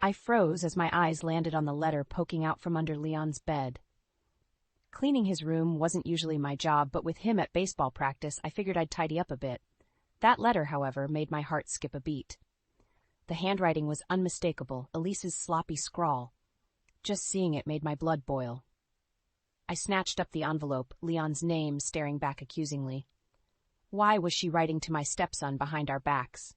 I froze as my eyes landed on the letter poking out from under Leon's bed. Cleaning his room wasn't usually my job, but with him at baseball practice, I figured I'd tidy up a bit. That letter, however, made my heart skip a beat. The handwriting was unmistakable, Elise's sloppy scrawl. Just seeing it made my blood boil. I snatched up the envelope, Leon's name staring back accusingly. Why was she writing to my stepson behind our backs?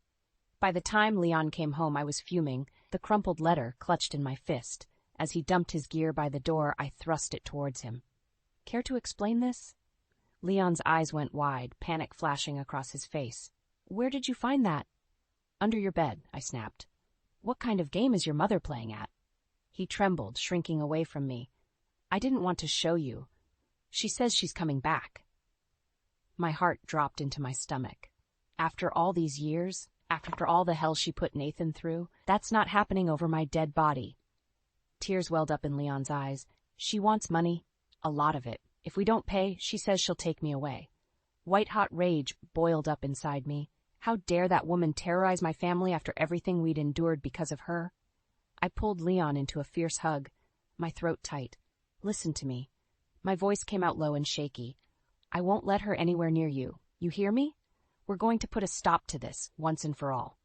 By the time Leon came home, I was fuming, the crumpled letter clutched in my fist. As he dumped his gear by the door, I thrust it towards him. Care to explain this? Leon's eyes went wide, panic flashing across his face. Where did you find that? Under your bed, I snapped. What kind of game is your mother playing at? He trembled, shrinking away from me. I didn't want to show you. She says she's coming back. My heart dropped into my stomach. After all these years, after all the hell she put Nathan through, that's not happening over my dead body. Tears welled up in Leon's eyes. She wants money, a lot of it. If we don't pay, she says she'll take me away. White-hot rage boiled up inside me. How dare that woman terrorize my family after everything we'd endured because of her? I pulled Leon into a fierce hug, my throat tight. Listen to me. My voice came out low and shaky. I won't let her anywhere near you. You hear me? We're going to put a stop to this, once and for all.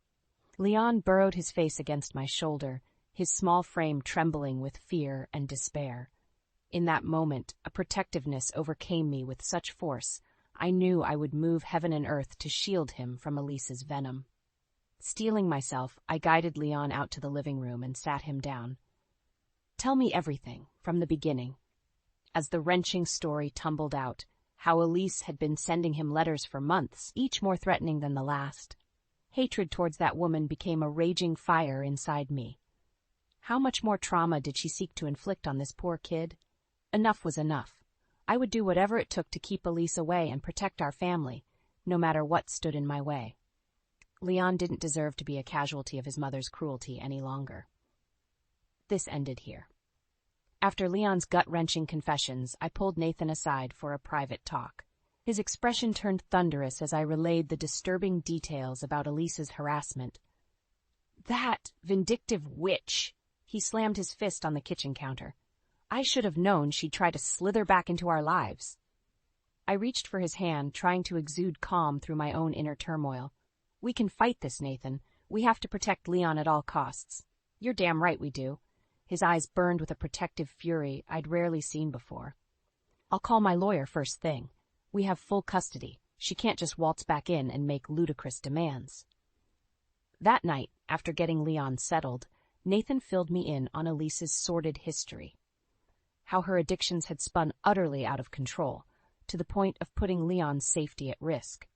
Leon burrowed his face against my shoulder, his small frame trembling with fear and despair. In that moment, a protectiveness overcame me with such force, I knew I would move heaven and earth to shield him from Elise's venom. Steeling myself, I guided Leon out to the living room and sat him down. Tell me everything, from the beginning. As the wrenching story tumbled out, how Elise had been sending him letters for months, each more threatening than the last. Hatred towards that woman became a raging fire inside me. How much more trauma did she seek to inflict on this poor kid? Enough was enough. I would do whatever it took to keep Elise away and protect our family, no matter what stood in my way. Leon didn't deserve to be a casualty of his mother's cruelty any longer. This ended here. After Leon's gut-wrenching confessions, I pulled Nathan aside for a private talk. His expression turned thunderous as I relayed the disturbing details about Elise's harassment. That vindictive witch! He slammed his fist on the kitchen counter. I should have known she'd try to slither back into our lives. I reached for his hand, trying to exude calm through my own inner turmoil. We can fight this, Nathan. We have to protect Leon at all costs. You're damn right we do. His eyes burned with a protective fury I'd rarely seen before. I'll call my lawyer first thing. We have full custody. She can't just waltz back in and make ludicrous demands. That night, after getting Leon settled, Nathan filled me in on Elise's sordid history. How her addictions had spun utterly out of control, to the point of putting Leon's safety at risk.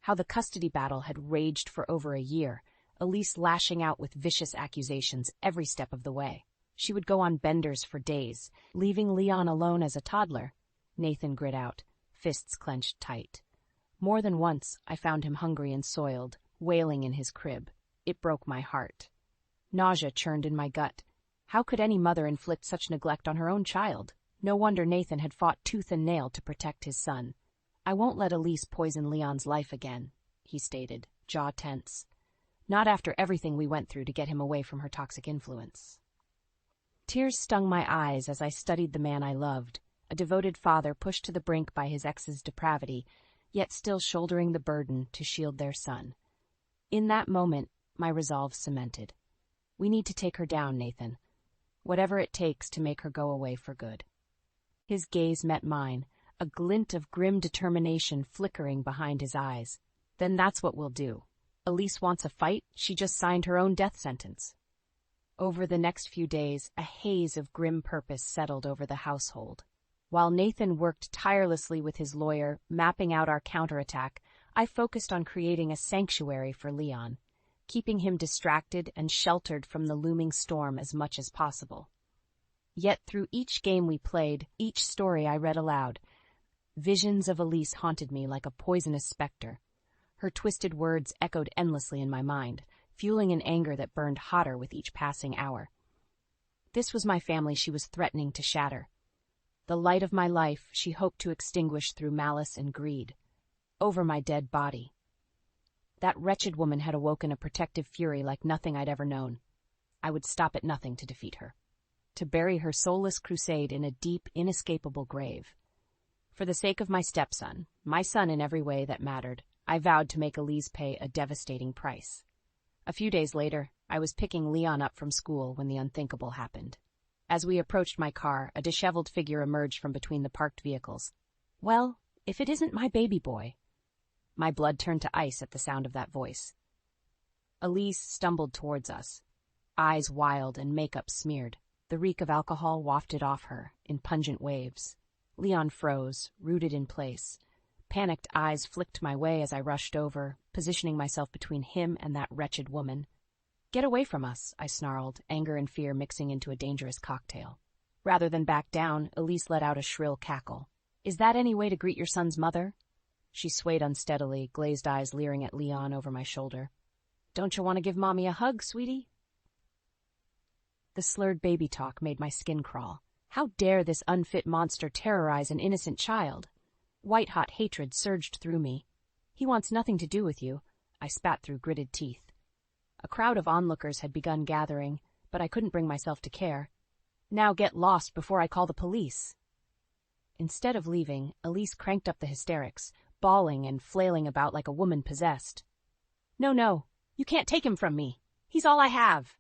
How the custody battle had raged for over a year, Elise lashing out with vicious accusations every step of the way. She would go on benders for days, leaving Leon alone as a toddler. Nathan grit out, fists clenched tight. More than once, I found him hungry and soiled, wailing in his crib. It broke my heart. Nausea churned in my gut. How could any mother inflict such neglect on her own child? No wonder Nathan had fought tooth and nail to protect his son. I won't let Elise poison Leon's life again, he stated, jaw tense. Not after everything we went through to get him away from her toxic influence. Tears stung my eyes as I studied the man I loved, a devoted father pushed to the brink by his ex's depravity, yet still shouldering the burden to shield their son. In that moment, my resolve cemented. We need to take her down, Nathan. Whatever it takes to make her go away for good. His gaze met mine, a glint of grim determination flickering behind his eyes. Then that's what we'll do. Elise wants a fight, she just signed her own death sentence. Over the next few days, a haze of grim purpose settled over the household. While Nathan worked tirelessly with his lawyer, mapping out our counterattack, I focused on creating a sanctuary for Leon, keeping him distracted and sheltered from the looming storm as much as possible. Yet through each game we played, each story I read aloud, visions of Elise haunted me like a poisonous specter. Her twisted words echoed endlessly in my mind, fueling an anger that burned hotter with each passing hour. This was my family she was threatening to shatter. The light of my life she hoped to extinguish through malice and greed. Over my dead body. That wretched woman had awoken a protective fury like nothing I'd ever known. I would stop at nothing to defeat her, to bury her soulless crusade in a deep, inescapable grave. For the sake of my stepson, my son in every way that mattered, I vowed to make Elise pay a devastating price. A few days later, I was picking Leon up from school when the unthinkable happened. As we approached my car, a disheveled figure emerged from between the parked vehicles. Well, if it isn't my baby boy. My blood turned to ice at the sound of that voice. Elise stumbled towards us, eyes wild and makeup smeared. The reek of alcohol wafted off her in pungent waves. Leon froze, rooted in place. Panicked eyes flicked my way as I rushed over, positioning myself between him and that wretched woman. Get away from us, I snarled, anger and fear mixing into a dangerous cocktail. Rather than back down, Elise let out a shrill cackle. Is that any way to greet your son's mother? She swayed unsteadily, glazed eyes leering at Leon over my shoulder. Don't you want to give Mommy a hug, sweetie? The slurred baby talk made my skin crawl. How dare this unfit monster terrorize an innocent child? White-hot hatred surged through me. He wants nothing to do with you, I spat through gritted teeth. A crowd of onlookers had begun gathering, but I couldn't bring myself to care. Now get lost before I call the police. Instead of leaving, Elise cranked up the hysterics, bawling and flailing about like a woman possessed. No, you can't take him from me. He's all I have.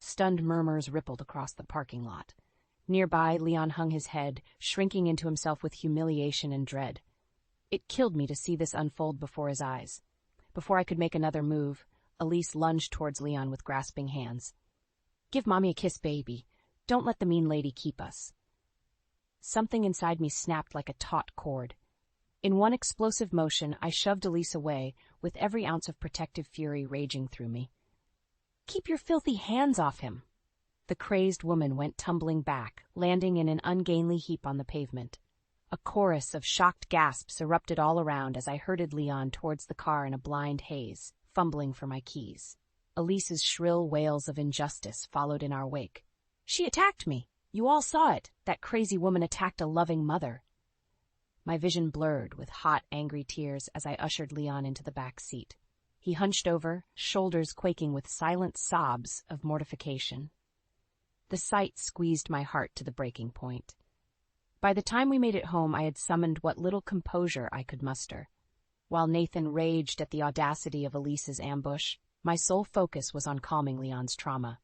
Stunned murmurs rippled across the parking lot. Nearby, Leon hung his head, shrinking into himself with humiliation and dread. It killed me to see this unfold before his eyes. Before I could make another move, Elise lunged towards Leon with grasping hands. Give Mommy a kiss, baby. Don't let the mean lady keep us. Something inside me snapped like a taut cord. In one explosive motion, I shoved Elise away, with every ounce of protective fury raging through me. Keep your filthy hands off him. The crazed woman went tumbling back, landing in an ungainly heap on the pavement. A chorus of shocked gasps erupted all around as I herded Leon towards the car in a blind haze, fumbling for my keys. Elise's shrill wails of injustice followed in our wake. She attacked me. You all saw it. That crazy woman attacked a loving mother. My vision blurred with hot, angry tears as I ushered Leon into the back seat. He hunched over, shoulders quaking with silent sobs of mortification. The sight squeezed my heart to the breaking point. By the time we made it home, I had summoned what little composure I could muster. While Nathan raged at the audacity of Elise's ambush, my sole focus was on calming Leon's trauma.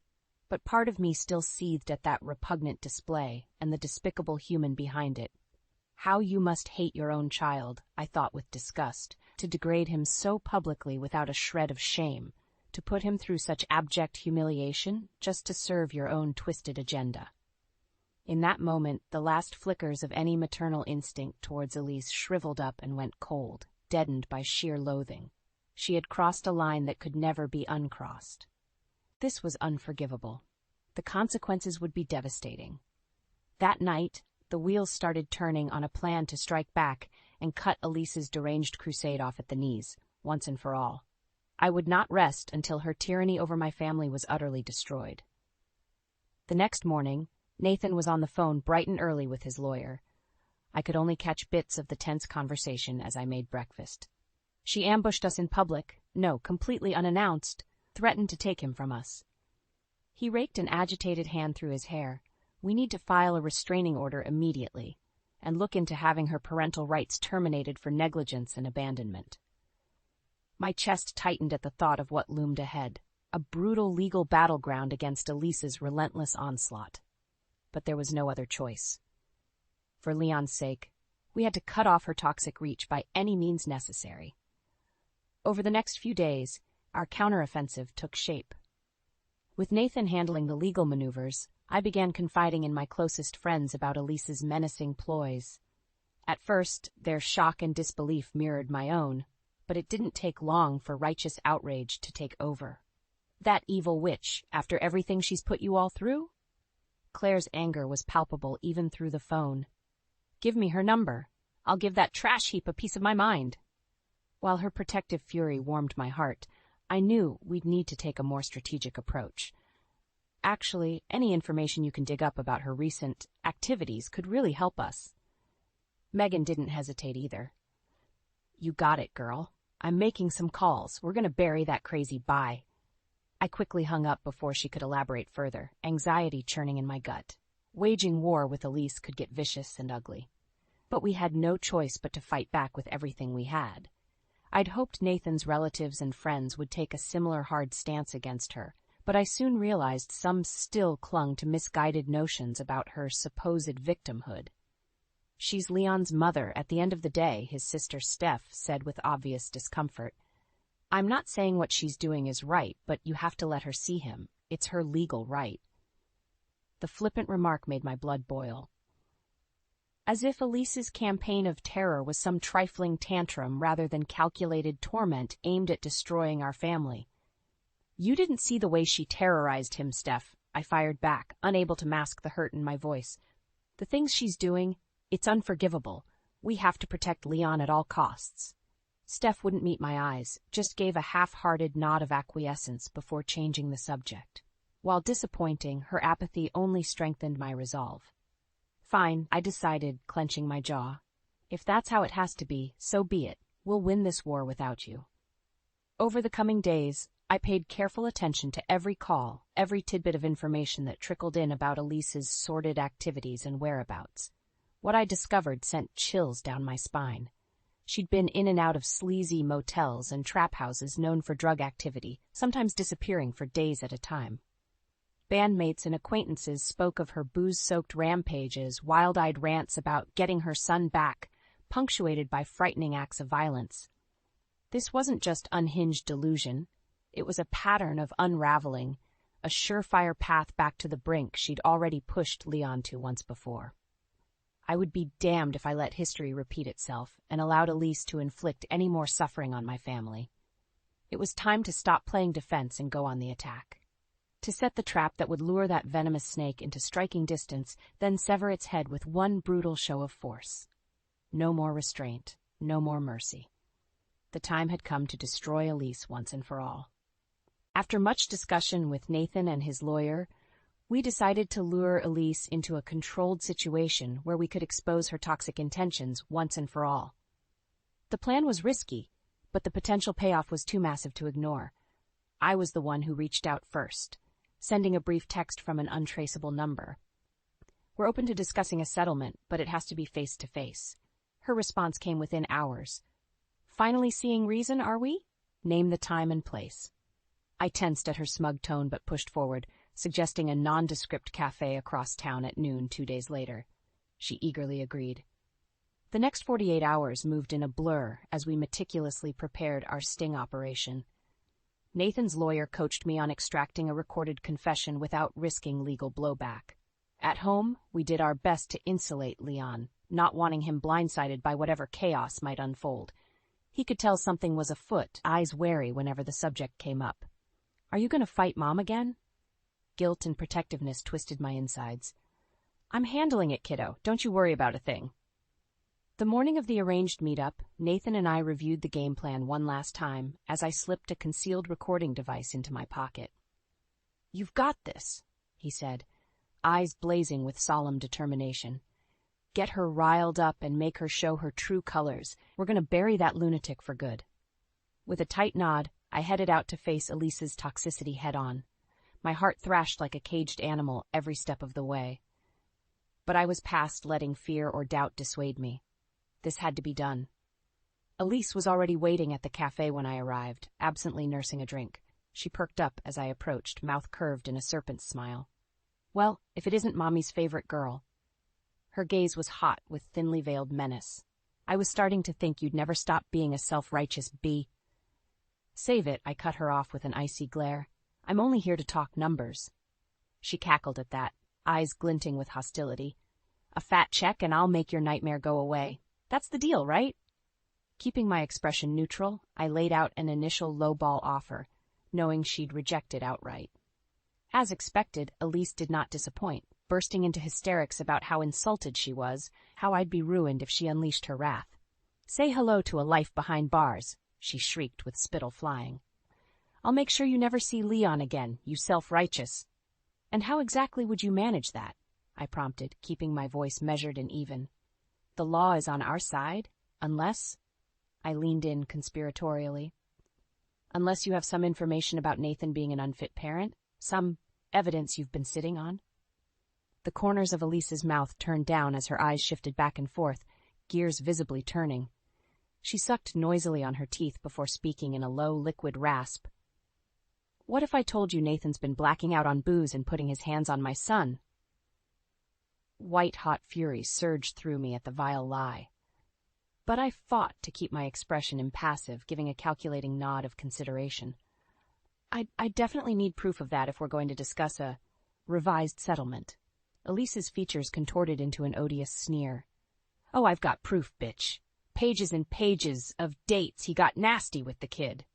But part of me still seethed at that repugnant display and the despicable human behind it. How you must hate your own child, I thought with disgust, to degrade him so publicly without a shred of shame, to put him through such abject humiliation just to serve your own twisted agenda. In that moment, the last flickers of any maternal instinct towards Elise shriveled up and went cold, deadened by sheer loathing. She had crossed a line that could never be uncrossed. This was unforgivable. The consequences would be devastating. That night, the wheels started turning on a plan to strike back and cut Elise's deranged crusade off at the knees, once and for all. I would not rest until her tyranny over my family was utterly destroyed. The next morning, Nathan was on the phone bright and early with his lawyer. I could only catch bits of the tense conversation as I made breakfast. She ambushed us in public, completely unannounced, threatened to take him from us. He raked an agitated hand through his hair. We need to file a restraining order immediately and look into having her parental rights terminated for negligence and abandonment. My chest tightened at the thought of what loomed ahead, a brutal legal battleground against Elise's relentless onslaught. But there was no other choice. For Leon's sake, we had to cut off her toxic reach by any means necessary. Over the next few days, our counteroffensive took shape. With Nathan handling the legal maneuvers, I began confiding in my closest friends about Elise's menacing ploys. At first, their shock and disbelief mirrored my own, but it didn't take long for righteous outrage to take over. That evil witch, after everything she's put you all through? Claire's anger was palpable even through the phone. Give me her number. I'll give that trash heap a piece of my mind. While her protective fury warmed my heart, I knew we'd need to take a more strategic approach. Actually, any information you can dig up about her recent activities could really help us. Megan didn't hesitate either. You got it, girl. I'm making some calls. We're going to bury that crazy bye. I quickly hung up before she could elaborate further, anxiety churning in my gut. Waging war with Elise could get vicious and ugly. But we had no choice but to fight back with everything we had. I'd hoped Nathan's relatives and friends would take a similar hard stance against her, but I soon realized some still clung to misguided notions about her supposed victimhood. "She's Leon's mother at the end of the day," his sister Steph said with obvious discomfort. "I'm not saying what she's doing is right, but you have to let her see him. It's her legal right." The flippant remark made my blood boil. As if Elise's campaign of terror was some trifling tantrum rather than calculated torment aimed at destroying our family. "You didn't see the way she terrorized him, Steph," I fired back, unable to mask the hurt in my voice. "The things she's doing, it's unforgivable. We have to protect Leon at all costs." Steph wouldn't meet my eyes, just gave a half-hearted nod of acquiescence before changing the subject. While disappointing, her apathy only strengthened my resolve. "Fine," I decided, clenching my jaw. "If that's how it has to be, so be it. We'll win this war without you." Over the coming days, I paid careful attention to every call, every tidbit of information that trickled in about Elise's sordid activities and whereabouts. What I discovered sent chills down my spine. She'd been in and out of sleazy motels and trap houses known for drug activity, sometimes disappearing for days at a time. Bandmates and acquaintances spoke of her booze-soaked rampages, wild-eyed rants about getting her son back, punctuated by frightening acts of violence. This wasn't just unhinged delusion. It was a pattern of unraveling, a surefire path back to the brink she'd already pushed Leon to once before. I would be damned if I let history repeat itself and allowed Elise to inflict any more suffering on my family. It was time to stop playing defense and go on the attack. To set the trap that would lure that venomous snake into striking distance, then sever its head with one brutal show of force. No more restraint, no more mercy. The time had come to destroy Elise once and for all. After much discussion with Nathan and his lawyer, we decided to lure Elise into a controlled situation where we could expose her toxic intentions once and for all. The plan was risky, but the potential payoff was too massive to ignore. I was the one who reached out first, sending a brief text from an untraceable number. "We're open to discussing a settlement, but it has to be face-to-face." Her response came within hours. "Finally seeing reason, are we? Name the time and place." I tensed at her smug tone but pushed forward, suggesting a nondescript cafe across town at noon 2 days later. She eagerly agreed. The next 48 hours moved in a blur as we meticulously prepared our sting operation. Nathan's lawyer coached me on extracting a recorded confession without risking legal blowback. At home, we did our best to insulate Leon, not wanting him blindsided by whatever chaos might unfold. He could tell something was afoot, eyes wary whenever the subject came up. "Are you going to fight Mom again?" Guilt and protectiveness twisted my insides. "I'm handling it, kiddo. Don't you worry about a thing." The morning of the arranged meetup, Nathan and I reviewed the game plan one last time as I slipped a concealed recording device into my pocket. "You've got this," he said, eyes blazing with solemn determination. "Get her riled up and make her show her true colors. We're going to bury that lunatic for good." With a tight nod, I headed out to face Elise's toxicity head-on. My heart thrashed like a caged animal every step of the way. But I was past letting fear or doubt dissuade me. This had to be done. Elise was already waiting at the cafe when I arrived, absently nursing a drink. She perked up as I approached, mouth curved in a serpent's smile. "Well, if it isn't Mommy's favorite girl." Her gaze was hot with thinly veiled menace. "I was starting to think you'd never stop being a self-righteous bee." "Save it," I cut her off with an icy glare. "I'm only here to talk numbers." She cackled at that, eyes glinting with hostility. "A fat check and I'll make your nightmare go away. That's the deal, right?" Keeping my expression neutral, I laid out an initial lowball offer, knowing she'd reject it outright. As expected, Elise did not disappoint, bursting into hysterics about how insulted she was, how I'd be ruined if she unleashed her wrath. "Say hello to a life behind bars," she shrieked with spittle flying. "I'll make sure you never see Leon again, you self-righteous." "And how exactly would you manage that?" I prompted, keeping my voice measured and even. "The law is on our side, unless—" I leaned in conspiratorially. Unless you have some information about Nathan being an unfit parent, some evidence you've been sitting on. The corners of Elise's mouth turned down as her eyes shifted back and forth, gears visibly turning. She sucked noisily on her teeth before speaking in a low, liquid rasp. What if I told you Nathan's been blacking out on booze and putting his hands on my son? White-hot fury surged through me at the vile lie. But I fought to keep my expression impassive, giving a calculating nod of consideration. I definitely need proof of that if we're going to discuss a revised settlement. Elise's features contorted into an odious sneer. Oh, I've got proof, bitch. Pages and pages of dates he got nasty with the kid.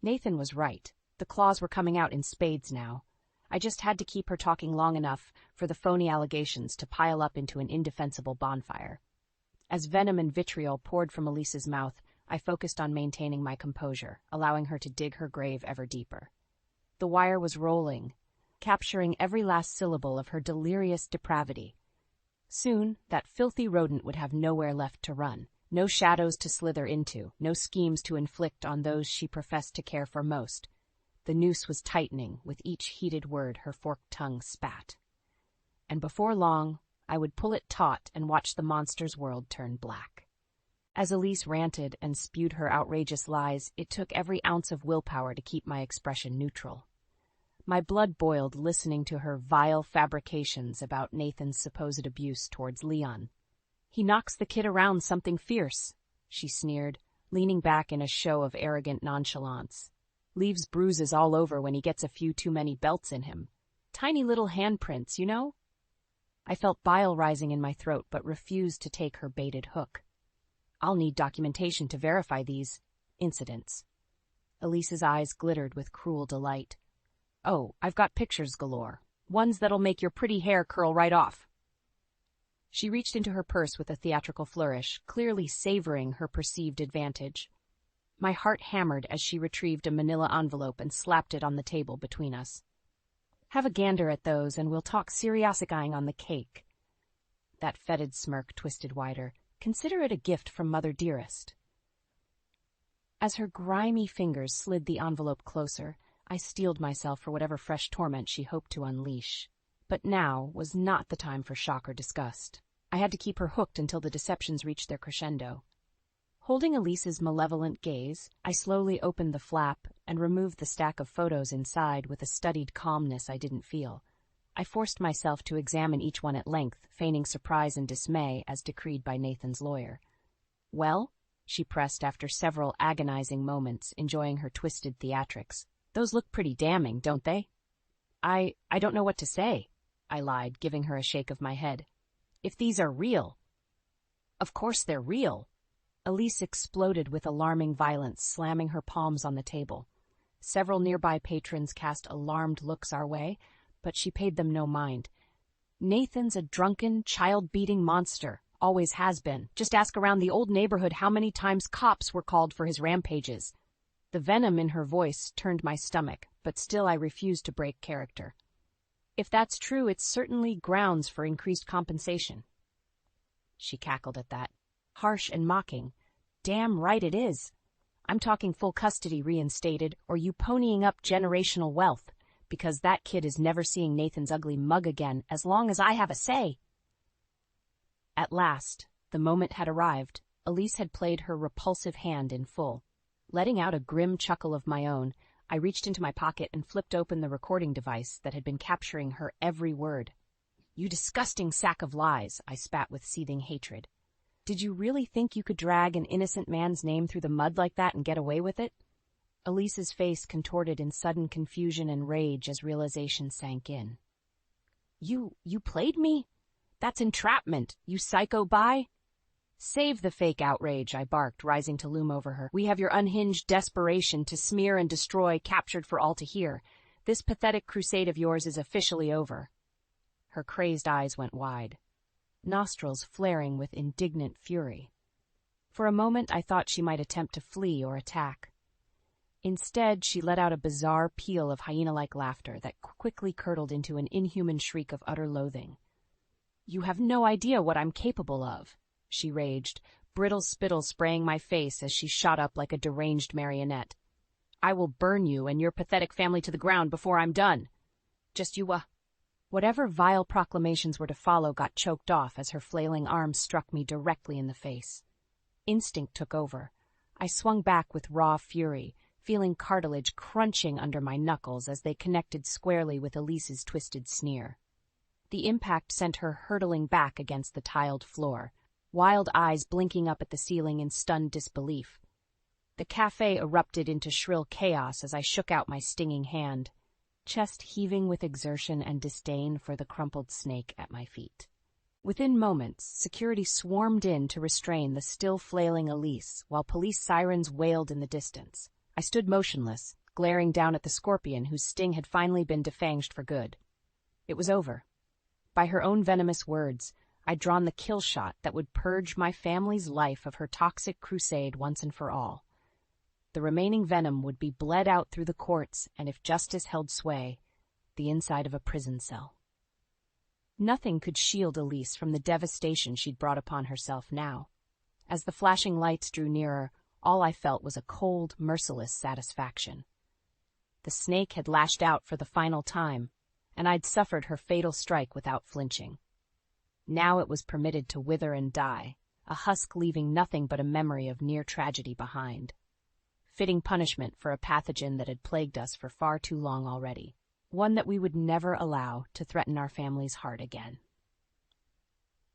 Nathan was right. The claws were coming out in spades now. I just had to keep her talking long enough for the phony allegations to pile up into an indefensible bonfire. As venom and vitriol poured from Elise's mouth, I focused on maintaining my composure, allowing her to dig her grave ever deeper. The wire was rolling, capturing every last syllable of her delirious depravity. Soon, that filthy rodent would have nowhere left to run, no shadows to slither into, no schemes to inflict on those she professed to care for most. The noose was tightening with each heated word her forked tongue spat. And before long, I would pull it taut and watch the monster's world turn black. As Elise ranted and spewed her outrageous lies, it took every ounce of willpower to keep my expression neutral. My blood boiled listening to her vile fabrications about Nathan's supposed abuse towards Leon. He knocks the kid around something fierce, she sneered, leaning back in a show of arrogant nonchalance. Leaves bruises all over when he gets a few too many belts in him. Tiny little handprints, you know? I felt bile rising in my throat but refused to take her baited hook. I'll need documentation to verify these incidents. Elise's eyes glittered with cruel delight. Oh, I've got pictures galore. Ones that'll make your pretty hair curl right off. She reached into her purse with a theatrical flourish, clearly savoring her perceived advantage. My heart hammered as she retrieved a manila envelope and slapped it on the table between us. Have a gander at those, and we'll talk seriosifying on the cake. That fetid smirk twisted wider. Consider it a gift from Mother Dearest. As her grimy fingers slid the envelope closer, I steeled myself for whatever fresh torment she hoped to unleash. But now was not the time for shock or disgust. I had to keep her hooked until the deceptions reached their crescendo. Holding Elise's malevolent gaze, I slowly opened the flap and removed the stack of photos inside with a studied calmness I didn't feel. I forced myself to examine each one at length, feigning surprise and dismay as decreed by Nathan's lawyer. Well, she pressed after several agonizing moments, enjoying her twisted theatrics. Those look pretty damning, don't they? I don't know what to say, I lied, giving her a shake of my head. If these are real. Of course they're real. Elise exploded with alarming violence, slamming her palms on the table. Several nearby patrons cast alarmed looks our way, but she paid them no mind. Nathan's a drunken, child-beating monster. Always has been. Just ask around the old neighborhood how many times cops were called for his rampages. The venom in her voice turned my stomach, but still I refused to break character. If that's true, it's certainly grounds for increased compensation. She cackled at that. Harsh and mocking. Damn right it is. I'm talking full custody reinstated, or you ponying up generational wealth, because that kid is never seeing Nathan's ugly mug again as long as I have a say. At last, the moment had arrived. Elise had played her repulsive hand in full. Letting out a grim chuckle of my own, I reached into my pocket and flipped open the recording device that had been capturing her every word. You disgusting sack of lies, I spat with seething hatred. Did you really think you could drag an innocent man's name through the mud like that and get away with it? Elise's face contorted in sudden confusion and rage as realization sank in. You played me? That's entrapment, you psycho bi. Save the fake outrage, I barked, rising to loom over her. We have your unhinged desperation to smear and destroy captured for all to hear. This pathetic crusade of yours is officially over. Her crazed eyes went wide, nostrils flaring with indignant fury. For a moment I thought she might attempt to flee or attack. Instead, she let out a bizarre peal of hyena-like laughter that quickly curdled into an inhuman shriek of utter loathing. You have no idea what I'm capable of, she raged, brittle spittle spraying my face as she shot up like a deranged marionette. I will burn you and your pathetic family to the ground before I'm done. Just you, Whatever vile proclamations were to follow got choked off as her flailing arms struck me directly in the face. Instinct took over. I swung back with raw fury, feeling cartilage crunching under my knuckles as they connected squarely with Elise's twisted sneer. The impact sent her hurtling back against the tiled floor, wild eyes blinking up at the ceiling in stunned disbelief. The cafe erupted into shrill chaos as I shook out my stinging hand, chest heaving with exertion and disdain for the crumpled snake at my feet. Within moments, security swarmed in to restrain the still flailing Elise, while police sirens wailed in the distance. I stood motionless, glaring down at the scorpion whose sting had finally been defanged for good. It was over. By her own venomous words, I'd drawn the kill shot that would purge my family's life of her toxic crusade once and for all. The remaining venom would be bled out through the courts and, if justice held sway, the inside of a prison cell. Nothing could shield Elise from the devastation she'd brought upon herself now. As the flashing lights drew nearer, all I felt was a cold, merciless satisfaction. The snake had lashed out for the final time, and I'd suffered her fatal strike without flinching. Now it was permitted to wither and die, a husk leaving nothing but a memory of near tragedy behind. Fitting punishment for a pathogen that had plagued us for far too long already, one that we would never allow to threaten our family's heart again.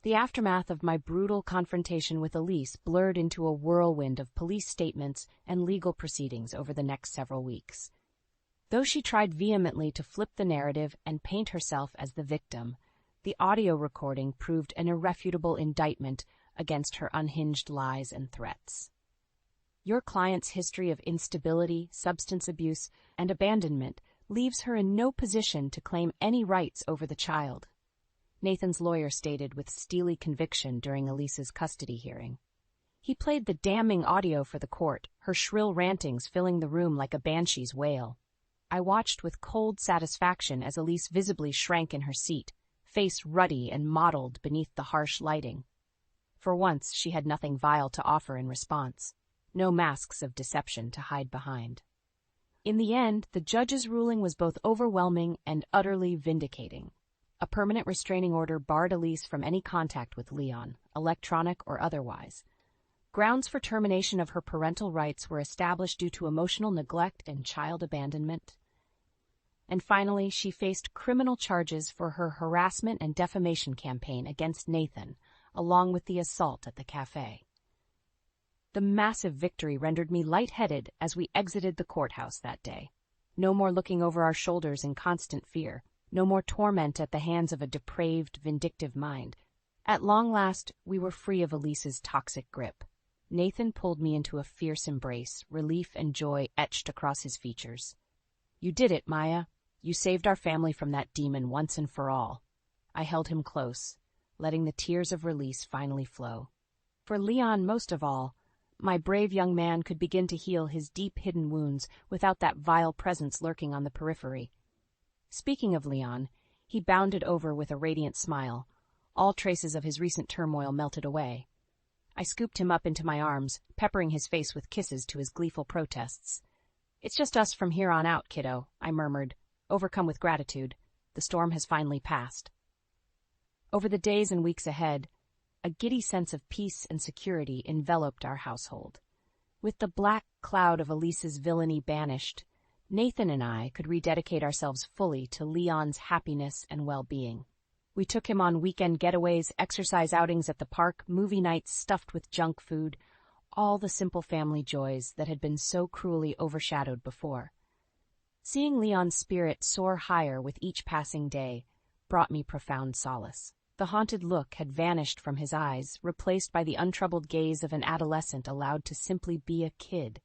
The aftermath of my brutal confrontation with Elise blurred into a whirlwind of police statements and legal proceedings over the next several weeks. Though she tried vehemently to flip the narrative and paint herself as the victim, the audio recording proved an irrefutable indictment against her unhinged lies and threats. Your client's history of instability, substance abuse, and abandonment leaves her in no position to claim any rights over the child, Nathan's lawyer stated with steely conviction during Elise's custody hearing. He played the damning audio for the court, her shrill rantings filling the room like a banshee's wail. I watched with cold satisfaction as Elise visibly shrank in her seat, face ruddy and mottled beneath the harsh lighting. For once, she had nothing vile to offer in response. No masks of deception to hide behind. In the end, the judge's ruling was both overwhelming and utterly vindicating. A permanent restraining order barred Elise from any contact with Leon, electronic or otherwise. Grounds for termination of her parental rights were established due to emotional neglect and child abandonment. And finally, she faced criminal charges for her harassment and defamation campaign against Nathan, along with the assault at the cafe. The massive victory rendered me lightheaded as we exited the courthouse that day. No more looking over our shoulders in constant fear, no more torment at the hands of a depraved, vindictive mind. At long last, we were free of Elise's toxic grip. Nathan pulled me into a fierce embrace, relief and joy etched across his features. "You did it, Maya. You saved our family from that demon once and for all." I held him close, letting the tears of release finally flow. For Leon, most of all, my brave young man could begin to heal his deep-hidden wounds without that vile presence lurking on the periphery. Speaking of Leon, he bounded over with a radiant smile. All traces of his recent turmoil melted away. I scooped him up into my arms, peppering his face with kisses to his gleeful protests. "It's just us from here on out, kiddo," I murmured, overcome with gratitude. The storm has finally passed. Over the days and weeks ahead, a giddy sense of peace and security enveloped our household. With the black cloud of Elise's villainy banished, Nathan and I could rededicate ourselves fully to Leon's happiness and well-being. We took him on weekend getaways, exercise outings at the park, movie nights stuffed with junk food, all the simple family joys that had been so cruelly overshadowed before. Seeing Leon's spirit soar higher with each passing day brought me profound solace. The haunted look had vanished from his eyes, replaced by the untroubled gaze of an adolescent allowed to simply be a kid.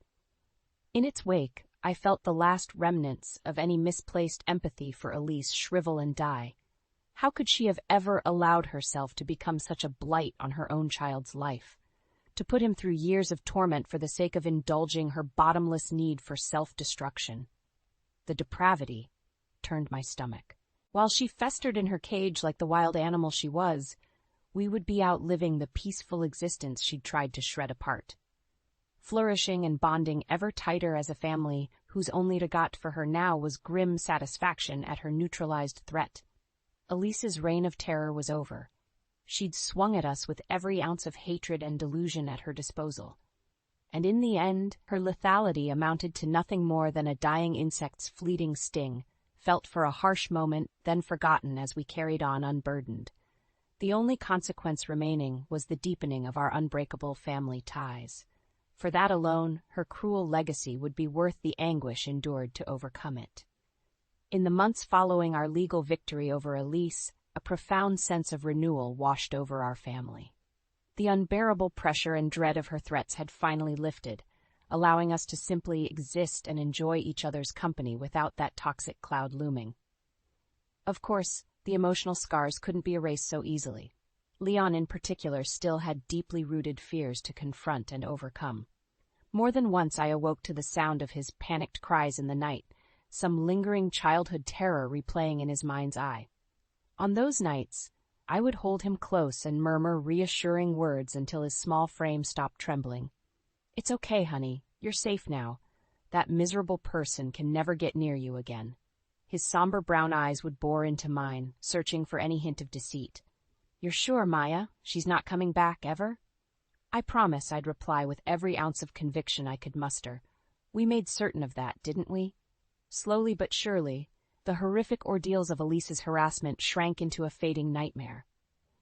In its wake, I felt the last remnants of any misplaced empathy for Elise shrivel and die. How could she have ever allowed herself to become such a blight on her own child's life? To put him through years of torment for the sake of indulging her bottomless need for self-destruction. The depravity turned my stomach. While she festered in her cage like the wild animal she was, we would be out living the peaceful existence she'd tried to shred apart. Flourishing and bonding ever tighter as a family whose only regret for her now was grim satisfaction at her neutralized threat. Elise's reign of terror was over. She'd swung at us with every ounce of hatred and delusion at her disposal. And in the end, her lethality amounted to nothing more than a dying insect's fleeting sting, felt for a harsh moment, then forgotten as we carried on unburdened. The only consequence remaining was the deepening of our unbreakable family ties. For that alone, her cruel legacy would be worth the anguish endured to overcome it. In the months following our legal victory over Elise, a profound sense of renewal washed over our family. The unbearable pressure and dread of her threats had finally lifted, allowing us to simply exist and enjoy each other's company without that toxic cloud looming. Of course, the emotional scars couldn't be erased so easily. Leon in particular still had deeply rooted fears to confront and overcome. More than once I awoke to the sound of his panicked cries in the night, some lingering childhood terror replaying in his mind's eye. On those nights, I would hold him close and murmur reassuring words until his small frame stopped trembling. "It's okay, honey. You're safe now. That miserable person can never get near you again." His somber brown eyes would bore into mine, searching for any hint of deceit. "You're sure, Maya? She's not coming back, ever?" I promise, I'd reply with every ounce of conviction I could muster. We made certain of that, didn't we? Slowly but surely, the horrific ordeals of Elise's harassment shrank into a fading nightmare.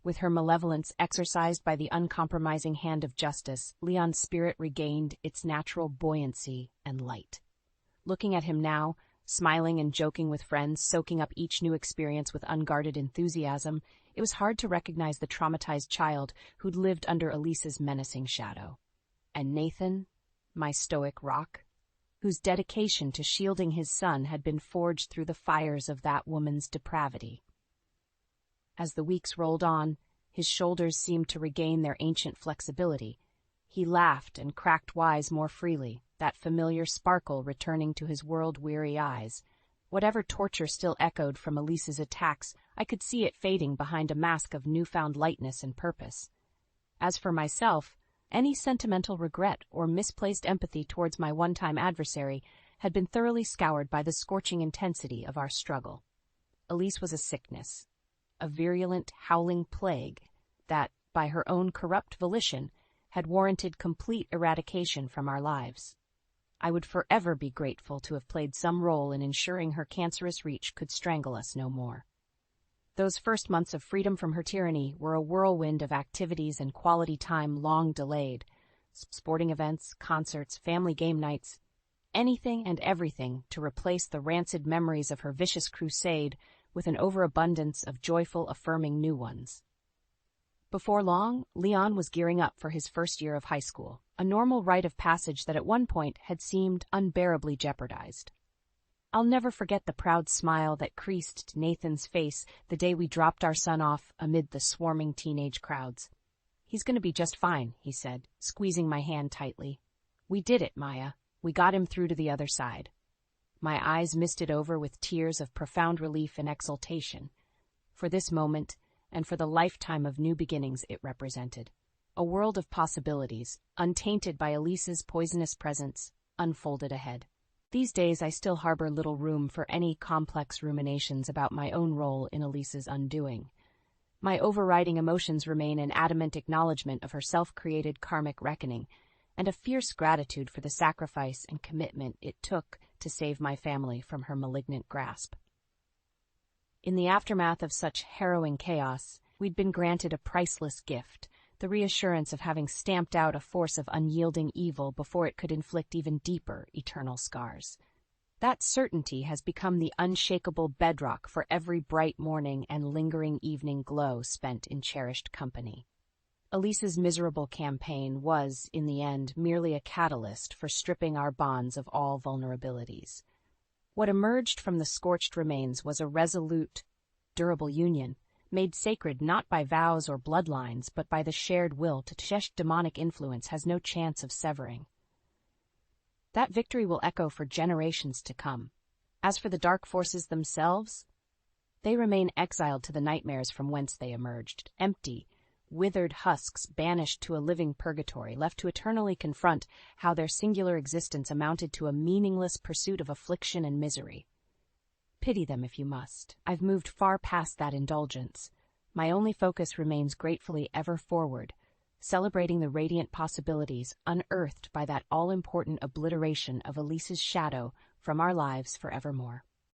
With her malevolence exercised by the uncompromising hand of justice, Leon's spirit regained its natural buoyancy and light. Looking at him now, smiling and joking with friends, soaking up each new experience with unguarded enthusiasm, it was hard to recognize the traumatized child who'd lived under Elise's menacing shadow. And Nathan, my stoic rock, whose dedication to shielding his son had been forged through the fires of that woman's depravity. As the weeks rolled on, his shoulders seemed to regain their ancient flexibility. He laughed and cracked wise more freely, that familiar sparkle returning to his world-weary eyes. Whatever torture still echoed from Elise's attacks, I could see it fading behind a mask of newfound lightness and purpose. As for myself, any sentimental regret or misplaced empathy towards my one-time adversary had been thoroughly scoured by the scorching intensity of our struggle. Elise was a sickness, a virulent, howling plague that, by her own corrupt volition, had warranted complete eradication from our lives. I would forever be grateful to have played some role in ensuring her cancerous reach could strangle us no more. Those first months of freedom from her tyranny were a whirlwind of activities and quality time long delayed. Sporting events, concerts, family game nights, anything and everything to replace the rancid memories of her vicious crusade with an overabundance of joyful, affirming new ones. Before long, Leon was gearing up for his first year of high school, a normal rite of passage that at one point had seemed unbearably jeopardized. I'll never forget the proud smile that creased Nathan's face the day we dropped our son off amid the swarming teenage crowds. "He's going to be just fine," he said, squeezing my hand tightly. "We did it, Maya. We got him through to the other side." My eyes misted over with tears of profound relief and exultation. For this moment, and for the lifetime of new beginnings it represented. A world of possibilities, untainted by Elise's poisonous presence, unfolded ahead. These days I still harbor little room for any complex ruminations about my own role in Elise's undoing. My overriding emotions remain an adamant acknowledgement of her self-created karmic reckoning, and a fierce gratitude for the sacrifice and commitment it took to save my family from her malignant grasp. In the aftermath of such harrowing chaos, we'd been granted a priceless gift, the reassurance of having stamped out a force of unyielding evil before it could inflict even deeper, eternal scars. That certainty has become the unshakable bedrock for every bright morning and lingering evening glow spent in cherished company. Elise's miserable campaign was, in the end, merely a catalyst for stripping our bonds of all vulnerabilities. What emerged from the scorched remains was a resolute, durable union, made sacred not by vows or bloodlines, but by the shared will to chesh demonic influence has no chance of severing. That victory will echo for generations to come. As for the dark forces themselves, they remain exiled to the nightmares from whence they emerged, empty, withered husks banished to a living purgatory, left to eternally confront how their singular existence amounted to a meaningless pursuit of affliction and misery. Pity them if you must. I've moved far past that indulgence. My only focus remains gratefully ever forward, celebrating the radiant possibilities unearthed by that all-important obliteration of Elise's shadow from our lives forevermore.